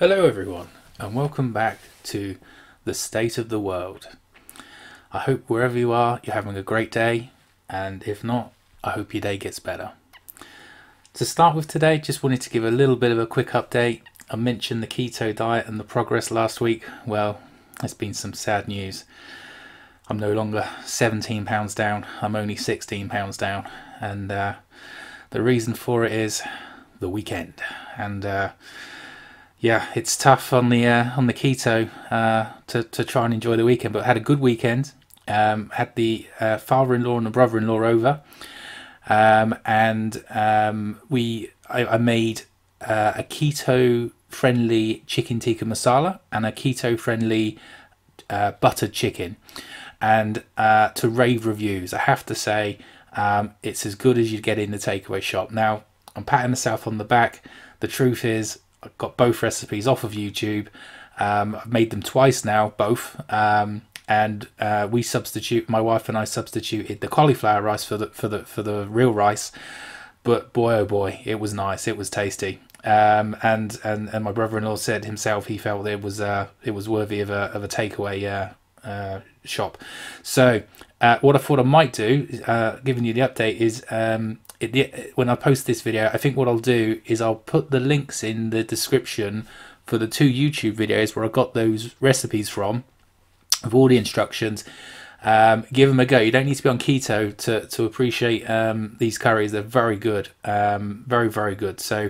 Hello everyone and welcome back to the state of the world. I hope wherever you are you're having a great day, and if not, I hope your day gets better. To start with today, just wanted to give a little bit of a quick update. I mentioned the keto diet and the progress last week. Well, there's been some sad news. I'm no longer 17 pounds down, I'm only 16 pounds down, and the reason for it is the weekend. And yeah, it's tough on the keto to try and enjoy the weekend, but I had a good weekend. Had the father-in-law and the brother-in-law over, and I made a keto-friendly chicken tikka masala and a keto-friendly buttered chicken, and to rave reviews. I have to say, it's as good as you'd get in the takeaway shop. Now, I'm patting myself on the back. The truth is, I've got both recipes off of YouTube. I've made them twice now, both, and my wife and I substituted the cauliflower rice for the real rice. But boy, oh boy, it was nice. It was tasty. And my brother-in-law said himself he felt it was worthy of a takeaway shop. So what I thought I might do, giving you the update, is when I post this video, I think what I'll do is I'll put the links in the description for the two YouTube videos where I got those recipes from, with all the instructions. Give them a go. You don't need to be on keto to appreciate these curries. They're very good, very good. So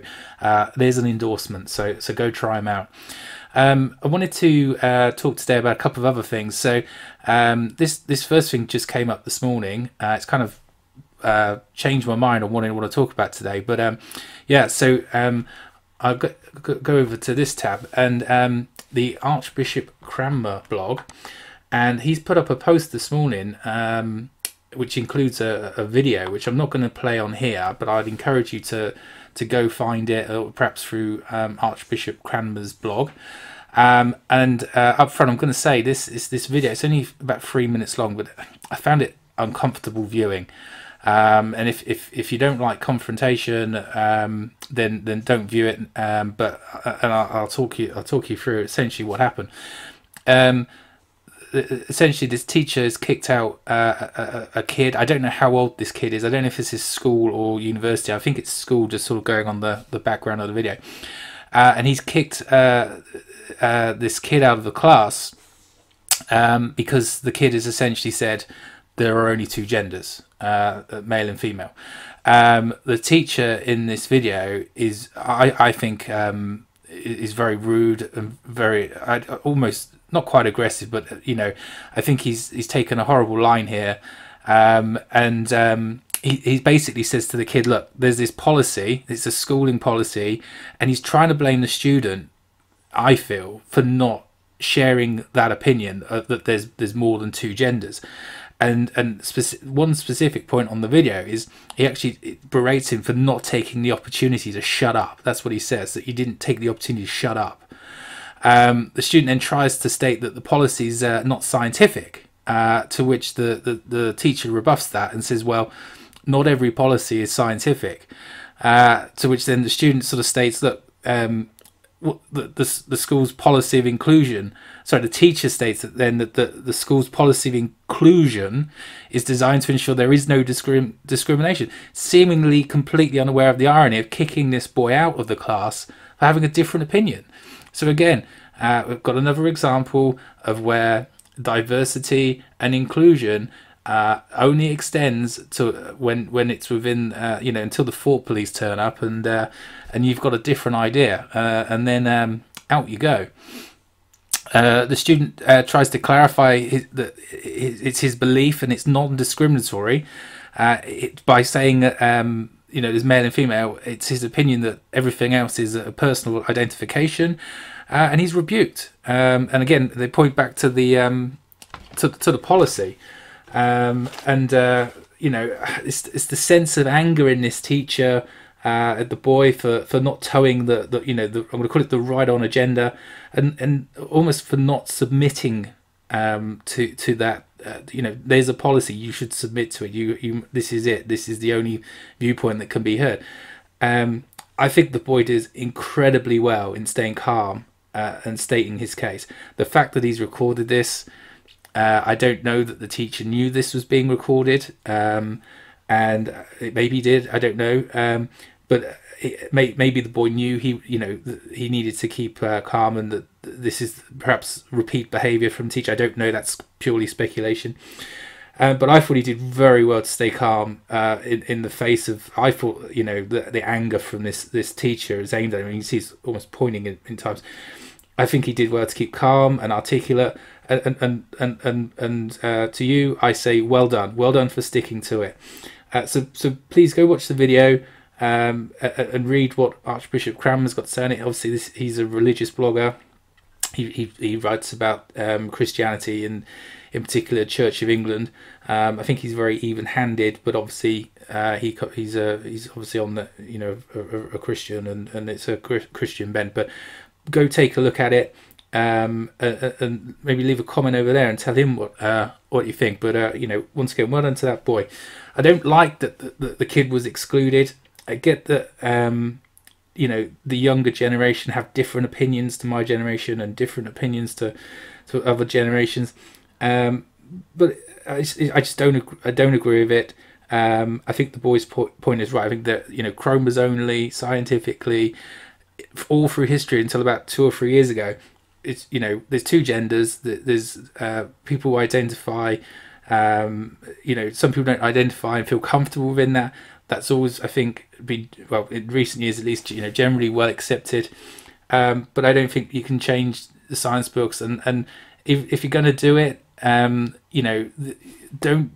there's an endorsement. So go try them out. I wanted to talk today about a couple of other things. So this first thing just came up this morning. It's kind of changed my mind on what I want to talk about today. But yeah, so I'll go over to this tab, and the Archbishop Cranmer blog, and he's put up a post this morning which includes a video which I'm not going to play on here, but I'd encourage you to go find it, or perhaps through Archbishop Cranmer's blog. And up front, I'm going to say this video, it's only about 3 minutes long, but I found it uncomfortable viewing. And if you don't like confrontation, then don't view it. But I'll talk you through essentially what happened. Essentially, this teacher has kicked out a kid. I don't know how old this kid is. I don't know if this is school or university. I think it's school, just sort of going on the background of the video. And he's kicked this kid out of the class because the kid has essentially said there are only two genders, male and female. The teacher in this video is, I think, is very rude and very, almost not quite aggressive, but you know, I think he's taken a horrible line here, and he basically says to the kid, look, there's this policy, it's a schooling policy, and he's trying to blame the student, I feel, for not sharing that opinion that there's more than two genders. And one specific point on the video is he actually berates him for not taking the opportunity to shut up. That's what he says, that he didn't take the opportunity to shut up. The student then tries to state that the policy is not scientific, to which the teacher rebuffs that and says, well, not every policy is scientific. To which then the student sort of states, look, the school's policy of inclusion, sorry, the teacher states that then that the school's policy of inclusion is designed to ensure there is no discrimination, seemingly completely unaware of the irony of kicking this boy out of the class for having a different opinion. So again, we've got another example of where diversity and inclusion only extends to when it's within you know, until the thought police turn up and you've got a different idea, and then out you go. The student tries to clarify that it's his belief and it's non-discriminatory by saying that you know, there's male and female. It's his opinion that everything else is a personal identification, and he's rebuked. And again, they point back to the policy. And you know, it's the sense of anger in this teacher at the boy for not towing the you know, I'm going to call it the right-on agenda, and almost for not submitting to that. You know, there's a policy, you should submit to it. This is it. This is the only viewpoint that can be heard. I think the boy does incredibly well in staying calm and stating his case. The fact that he's recorded this, I don't know that the teacher knew this was being recorded, and maybe he did. I don't know, but maybe the boy knew he needed to keep calm, and that this is perhaps repeat behaviour from teacher. I don't know. That's purely speculation. But I thought he did very well to stay calm in the face of, I thought, the anger from this teacher is aimed at him. You see he's almost pointing in times. I think he did well to keep calm and articulate. And to you, I say well done for sticking to it. So please go watch the video and read what Archbishop Cranmer's got to say on it. Obviously, he's a religious blogger. He writes about Christianity and, in particular, Church of England. I think he's very even-handed, but obviously he's obviously on the a Christian, and it's a Christian bent. But go take a look at it, and maybe leave a comment over there and tell him what you think. But once again, well done to that boy. I don't like that the kid was excluded. I get that the younger generation have different opinions to my generation and different opinions to other generations. But I just don't agree with it. I think the boy's point is right. I think that chromosomally, scientifically, all through history until about 2 or 3 years ago, it's there's two genders. There's people who identify. Some people don't identify and feel comfortable within that. That's always, I think, been, well, in recent years at least, generally well accepted. But I don't think you can change the science books. And if you're going to do it, don't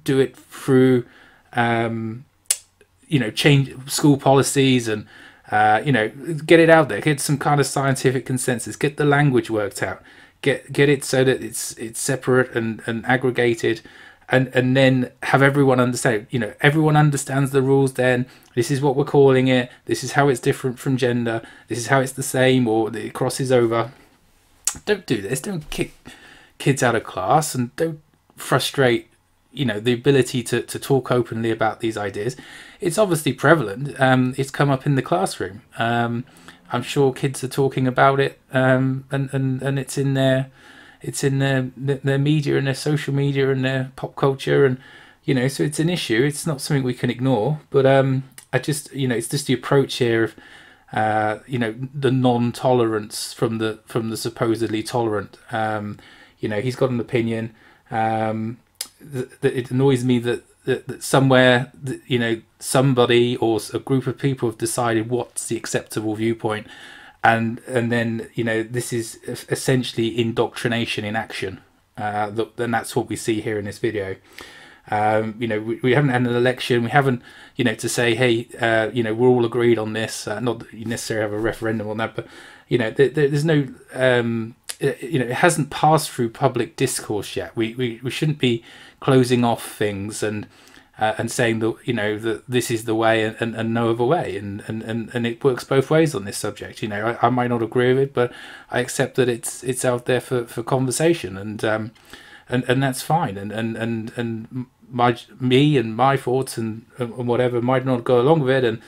do it through, change school policies and, get it out there. Get some kind of scientific consensus. Get the language worked out. Get it so that it's separate and aggregated. And then have everyone understand. Everyone understands the rules. Then this is what we're calling it. This is how it's different from gender. This is how it's the same, or it crosses over. Don't do this. Don't kick kids out of class, and don't frustrate the ability to talk openly about these ideas. It's obviously prevalent. It's come up in the classroom. I'm sure kids are talking about it, and it's in their media and their social media and their pop culture, and so it's an issue. It's not something we can ignore. But I just it's just the approach here of the non-tolerance from the supposedly tolerant. He's got an opinion. That it annoys me that somewhere somebody or a group of people have decided what's the acceptable viewpoint. And then this is essentially indoctrination in action. And that's what we see here in this video. We haven't had an election. We haven't to say, hey, we're all agreed on this. Not that you necessarily have a referendum on that, but there's no it hasn't passed through public discourse yet. We shouldn't be closing off things and saying that that this is the way and no other way, and it works both ways on this subject. I might not agree with it, but I accept that it's out there for conversation, and that's fine. And me and my thoughts and whatever might not go along with it,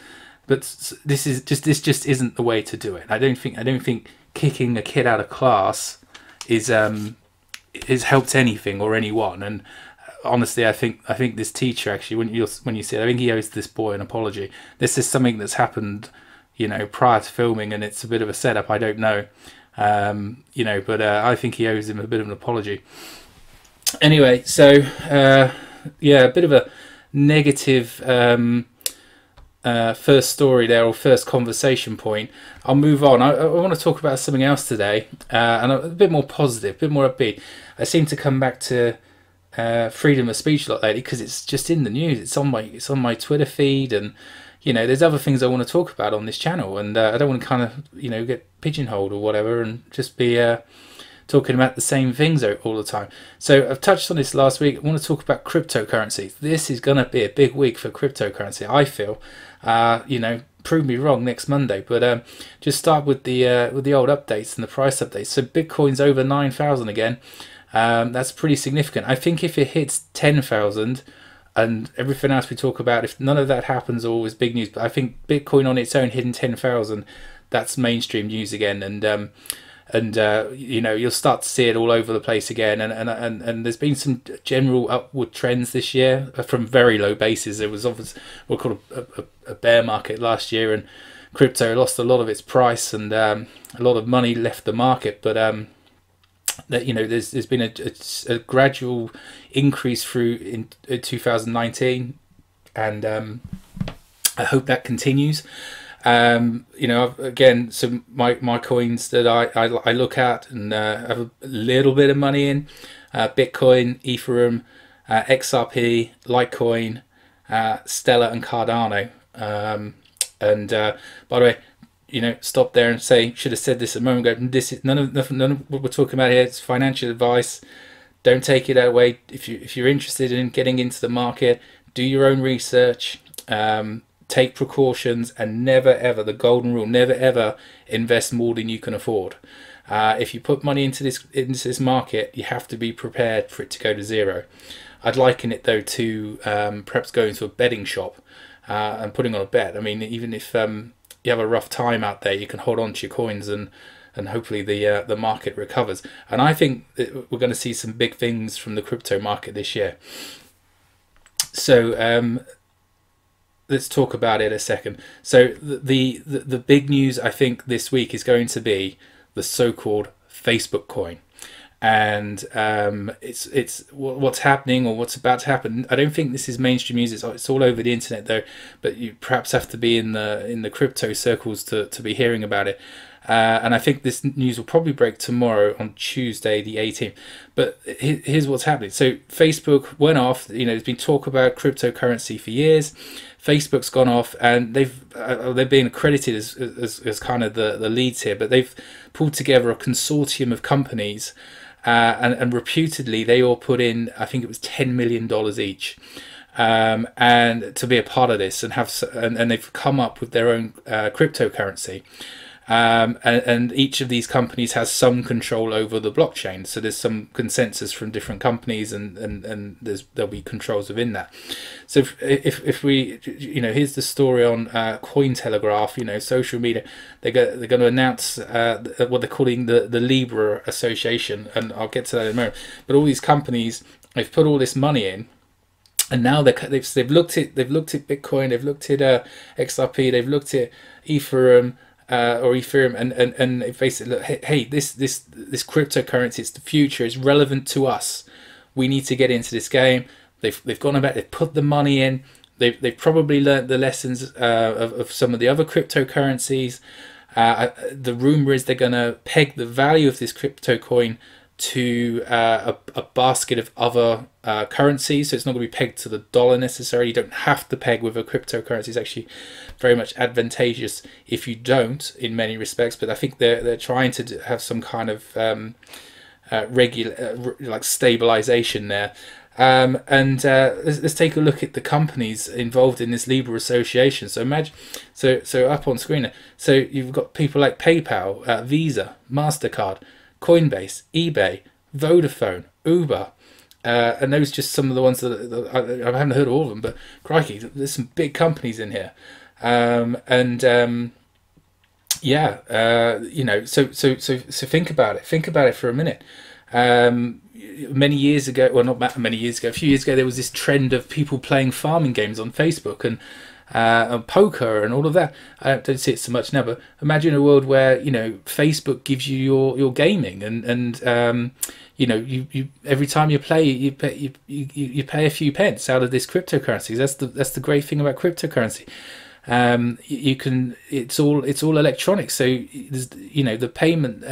but this just isn't the way to do it. I don't think kicking a kid out of class is helped anything or anyone. And honestly, I think this teacher, actually, when you see it, I think he owes this boy an apology. This is something that's happened, prior to filming, and it's a bit of a setup. I don't know, but I think he owes him a bit of an apology. Anyway, so a bit of a negative first story there, or first conversation point. I'll move on. I want to talk about something else today, and a bit more positive, a bit more upbeat. I seem to come back to freedom of speech a lot lately because it's just in the news. It's on my Twitter feed, and there's other things I want to talk about on this channel, and I don't want to kind of get pigeonholed or whatever and just be talking about the same things all the time. So I've touched on this last week. I want to talk about cryptocurrency. This is going to be a big week for cryptocurrency, I feel. Prove me wrong next Monday, but just start with the old updates and the price updates. So Bitcoin's over 9,000 again. That's pretty significant. I think if it hits 10,000 and everything else we talk about, if none of that happens, always big news. But I think Bitcoin on its own hitting 10,000, that's mainstream news again. And and you know, you'll start to see it all over the place again. And there's been some general upward trends this year from very low bases. It was obviously what we call a bear market last year, and crypto lost a lot of its price, and a lot of money left the market. But that, you know, there's been a gradual increase through in 2019, and I hope that continues. You know, again, so my coins that I look at and have a little bit of money in: Bitcoin, Ethereum, XRP, Litecoin, Stellar, and Cardano. And by the way, you know, stop there and say, should have said this a moment ago. This is none of what we're talking about here. It's financial advice. Don't take it that way. If you're interested in getting into the market, do your own research. Take precautions, and never ever, the golden rule, never ever invest more than you can afford. If you put money into this market, you have to be prepared for it to go to zero. I'd liken it though to perhaps going to a betting shop and putting on a bet. I mean, even if you have a rough time out there, you can hold on to your coins, and hopefully the market recovers. And I think that we're going to see some big things from the crypto market this year. So let's talk about it a second. So the big news, I think, this week is going to be the so-called Facebook coin. And it's what's happening, or what's about to happen. I don't think this is mainstream news. It's all over the internet though, but you perhaps have to be in the crypto circles to be hearing about it. And I think this news will probably break tomorrow on Tuesday the 18th. But here's what's happening. So Facebook went off. You know, there's been talk about cryptocurrency for years. Facebook's gone off, and they're being accredited as kind of the leads here. But they've pulled together a consortium of companies. And reputedly, they all put in, I think it was $10 million each, and to be a part of this, and they've come up with their own cryptocurrency. And each of these companies has some control over the blockchain. So there's some consensus from different companies, and there'll be controls within that. So if we, you know, here's the story on Cointelegraph, you know, social media. They're going to announce what they're calling the Libra Association, and I'll get to that in a moment. But all these companies, they've put all this money in. And now they've looked at Bitcoin, they've looked at XRP, they've looked at Ethereum, or Ethereum, and it basically, look, hey, this cryptocurrency, it's the future, it's relevant to us. We need to get into this game. They've gone about, they've put the money in. They've probably learnt the lessons of some of the other cryptocurrencies. The rumor is they're going to peg the value of this crypto coin to a basket of other currencies. So it's not going to be pegged to the dollar necessarily. You don't have to peg with a cryptocurrency. It's actually very much advantageous if you don't, in many respects. But I think they're trying to have some kind of regular like stabilization there. Let's take a look at the companies involved in this Libra Association. So imagine, so up on screen there. So you've got people like PayPal, Visa, MasterCard, Coinbase, eBay, Vodafone, Uber, and those are just some of the ones that I haven't heard of all of them, but crikey, there's some big companies in here. You know, so think about it for a minute. Many years ago, well, not many years ago, a few years ago, there was this trend of people playing farming games on Facebook, and poker and all of that. I don't see it so much now, but imagine a world where, you know, Facebook gives you your gaming, and you know, you every time you play, you pay a few pence out of this cryptocurrency. That's the great thing about cryptocurrency. You can, it's all electronic, so you know, the payment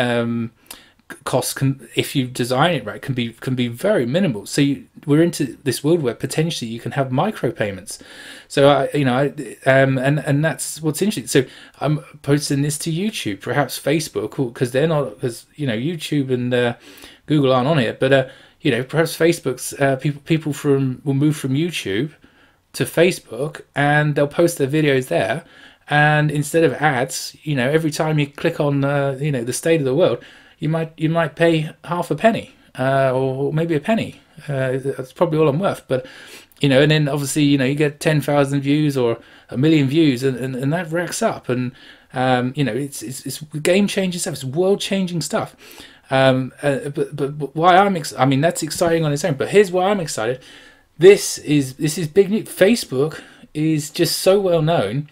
costs can, if you design it right, can be very minimal. So we're into this world where potentially you can have micropayments. So and that's what's interesting. So I'm posting this to YouTube, perhaps Facebook, because they're not, because, you know, YouTube and Google aren't on it, but you know, perhaps Facebook's people will move from YouTube to Facebook, and they'll post their videos there, and instead of ads, you know, every time you click on you know, the state of the world, you might pay half a penny, or maybe a penny. That's probably all I'm worth. But, you know, and then obviously, you know, you get 10,000 views or 1 million views, and that racks up. And It's game changing stuff. It's world changing stuff. But why I mean, that's exciting on its own. But here's why I'm excited. This is big news. Facebook is just so well known,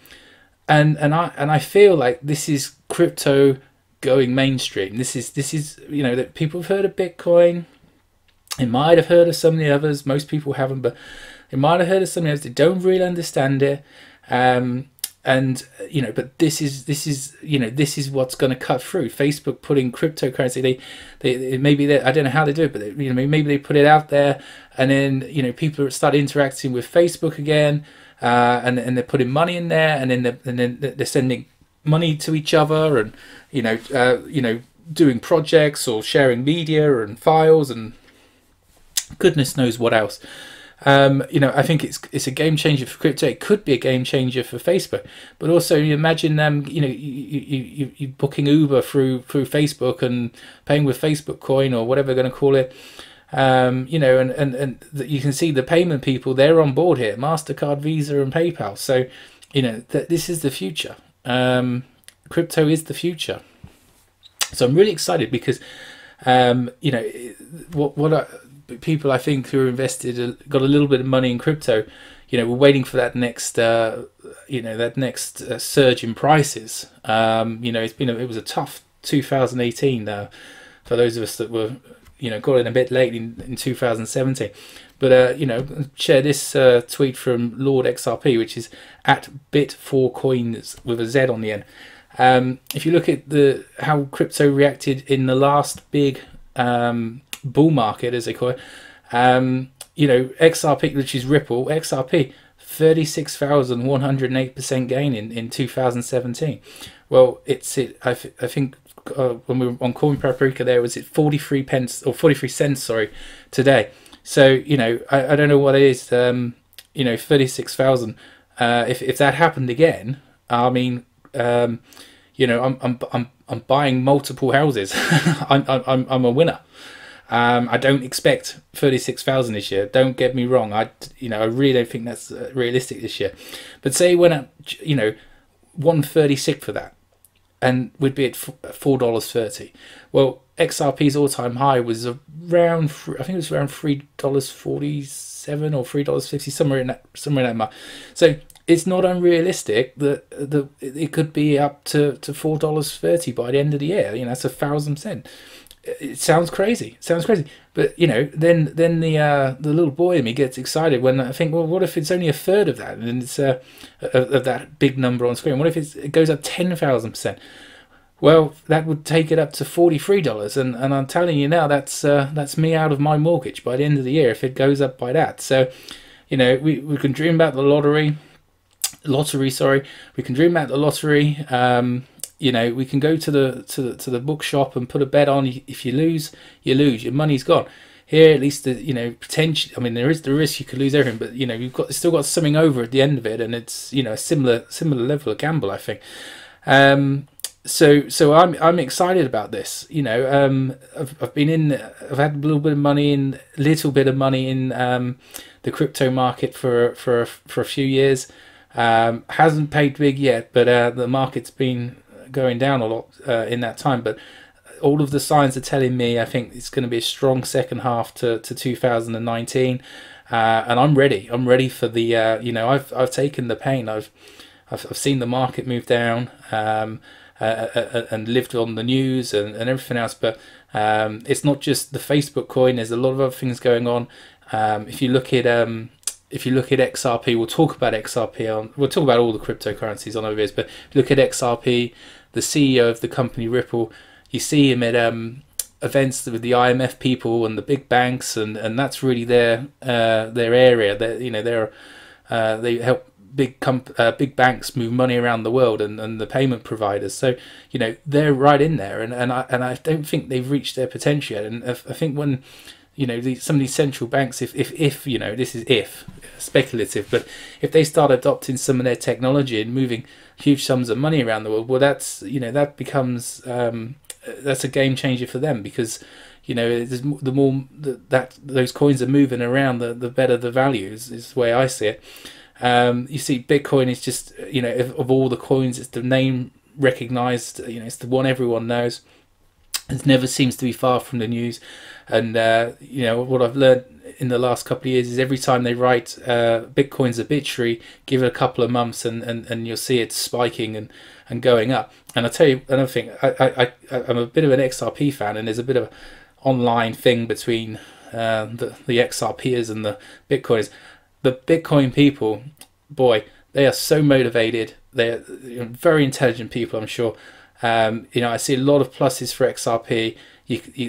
and I feel like this is crypto going mainstream. This is that people have heard of Bitcoin. They might have heard of some of the others. Most people haven't, but they might have heard of some of the others. They don't really understand it. But this is what's going to cut through. Facebook putting cryptocurrency. They maybe I don't know how they do it, but maybe they put it out there, and then people start interacting with Facebook again, and they're putting money in there, and then they're sending money to each other, and doing projects or sharing media and files and goodness knows what else. I think it's a game changer for crypto. It could be a game changer for Facebook, but also you imagine them, you booking Uber through Facebook and paying with Facebook coin or whatever they're going to call it. And you can see the payment people, they're on board here, MasterCard, Visa, and PayPal. So, this is the future. Crypto is the future. So I'm really excited because, people I think who are invested got a little bit of money in crypto. We're waiting for that next, surge in prices. It was a tough 2018 for those of us that were, got in a bit late in 2017. But share this tweet from Lord XRP, which is at Bit4Coins with a Z on the end. If you look at how crypto reacted in the last big bull market, as they call it, XRP, which is Ripple, XRP 36,108% gain in 2017. Well, I think when we were on Coin Paprika, there was 43 pence or 43 cents, sorry, today. So I don't know what it is. 36,000. If that happened again, I mean, I'm buying multiple houses. I'm a winner. I don't expect 36,000 this year. Don't get me wrong. I really don't think that's realistic this year. But say it went up, 136 for that, and we'd be at $4.30. Well, XRP's all-time high was around, I think it was around $3.47 or $3.50, somewhere in that mark. So it's not unrealistic that it could be up to $4.30 by the end of the year. That's 1,000%. It sounds crazy. But then the little boy in me gets excited when I think, well, what if it's only a third of that, and it's of that big number on screen? What if it goes up 10,000%? Well, that would take it up to $43, and I'm telling you now, that's me out of my mortgage by the end of the year if it goes up by that. So, we can dream about the lottery. We can dream about the lottery. We can go to the bookshop and put a bet on. If you lose, you lose. Your money's gone. Here, at least, potentially. I mean, there is the risk you could lose everything, but you've still got something over at the end of it, and it's a similar level of gamble, I think. So I'm excited about this. I've had a little bit of money in the crypto market for a few years. Hasn't paid big yet, but the market's been going down a lot in that time. But all of the signs are telling me I think it's going to be a strong second half to 2019, and I'm ready. I'm ready for the I've taken the pain. I've seen the market move down, and lived on the news and everything else. But it's not just the Facebook coin. There's a lot of other things going on. If you look at XRP, we'll talk about XRP we'll talk about all the cryptocurrencies on over here, but if you look at XRP, the CEO of the company Ripple, you see him at events with the IMF people and the big banks, and that's really their area. They help big banks move money around the world, and the payment providers. So they're right in there, and I don't think they've reached their potential yet. And I think when some of these central banks, if this is speculative, but if they start adopting some of their technology and moving huge sums of money around the world, well, that's that becomes that's a game changer for them, because the more that those coins are moving around, the better the value is the way I see it. You see, Bitcoin is just of all the coins, it's the name recognised. You know, it's the one everyone knows. It never seems to be far from the news. And you know, what I've learned in the last couple of years is every time they write Bitcoin's obituary, give it a couple of months, and you'll see it spiking and going up. And I'll tell you another thing. I'm a bit of an XRP fan, and there's a bit of an online thing between the XRPers and the Bitcoiners. The Bitcoin people, boy, they are so motivated. They're very intelligent people, I'm sure. You know, I see a lot of pluses for XRP.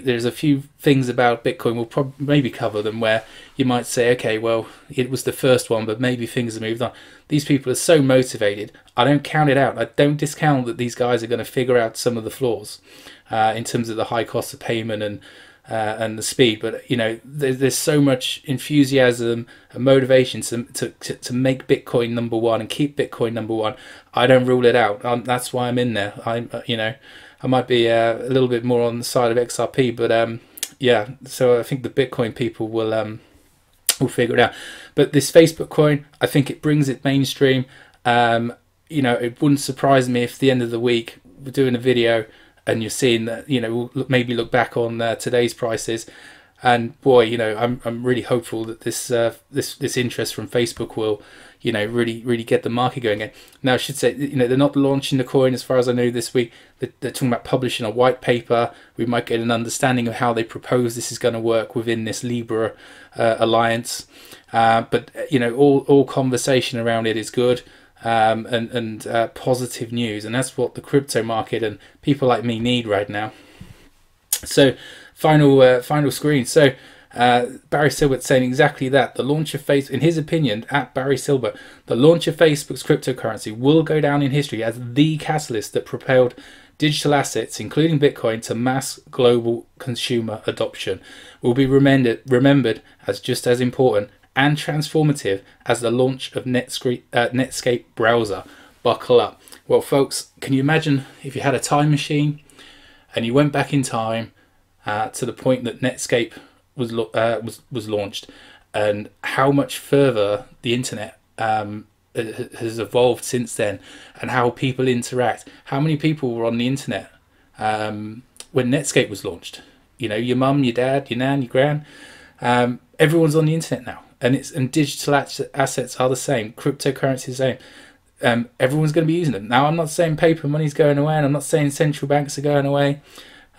There's a few things about Bitcoin, we'll probably maybe cover them, where you might say, okay, well, it was the first one, but maybe things have moved on. These people are so motivated. I don't count it out. I don't discount that these guys are going to figure out some of the flaws in terms of the high cost of payment and the speed. But you know, there's so much enthusiasm and motivation to make Bitcoin number one and keep Bitcoin number one. I don't rule it out. That's why I'm in there. You know, I might be a little bit more on the side of XRP, but yeah. So I think the Bitcoin people will figure it out. But this Facebook coin, I think it brings it mainstream. You know, it wouldn't surprise me if at the end of the week we're doing a video and you're seeing that, you know, we'll maybe look back on today's prices, and boy, you know, I'm really hopeful that this interest from Facebook will, you know, really get the market going again. Now, I should say, you know, they're not launching the coin as far as I know this week. They're talking about publishing a white paper. We might get an understanding of how they propose this is going to work within this Libra alliance. But you know, all conversation around it is good. And positive news, and that's what the crypto market and people like me need right now. So final screen. So Barry Silbert saying exactly that. The launch of Facebook, in his opinion, at Barry Silbert, the launch of Facebook's cryptocurrency will go down in history as the catalyst that propelled digital assets, including Bitcoin, to mass global consumer adoption. Will be remembered as just as important and transformative as the launch of Netscape browser. Buckle up. Well, folks, can you imagine if you had a time machine and you went back in time to the point that Netscape was launched, and how much further the internet has evolved since then, and how people interact. How many people were on the internet when Netscape was launched? You know, your mum, your dad, your nan, your gran. Everyone's on the internet now. And digital assets are the same. Cryptocurrency is the same. Everyone's going to be using them. Now, I'm not saying paper money's going away, and I'm not saying central banks are going away.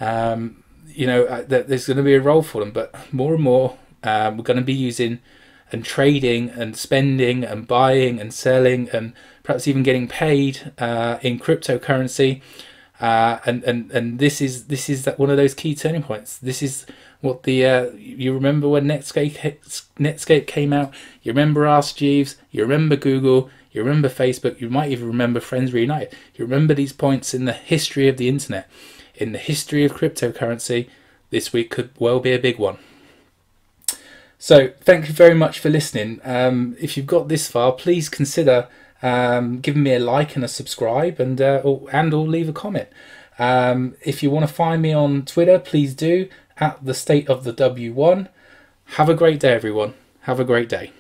You know, there's going to be a role for them, but more and more we're going to be using and trading and spending and buying and selling and perhaps even getting paid in cryptocurrency. And this is one of those key turning points. This is what you remember when Netscape came out. You remember Ask Jeeves. You remember Google. You remember Facebook. You might even remember Friends Reunited. You remember these points in the history of the internet, in the history of cryptocurrency. This week could well be a big one. So thank you very much for listening. If you've got this far, please consider giving me a like and a subscribe, and or leave a comment. If you want to find me on Twitter, please do, at the State of the W1. Have a great day, everyone. Have a great day.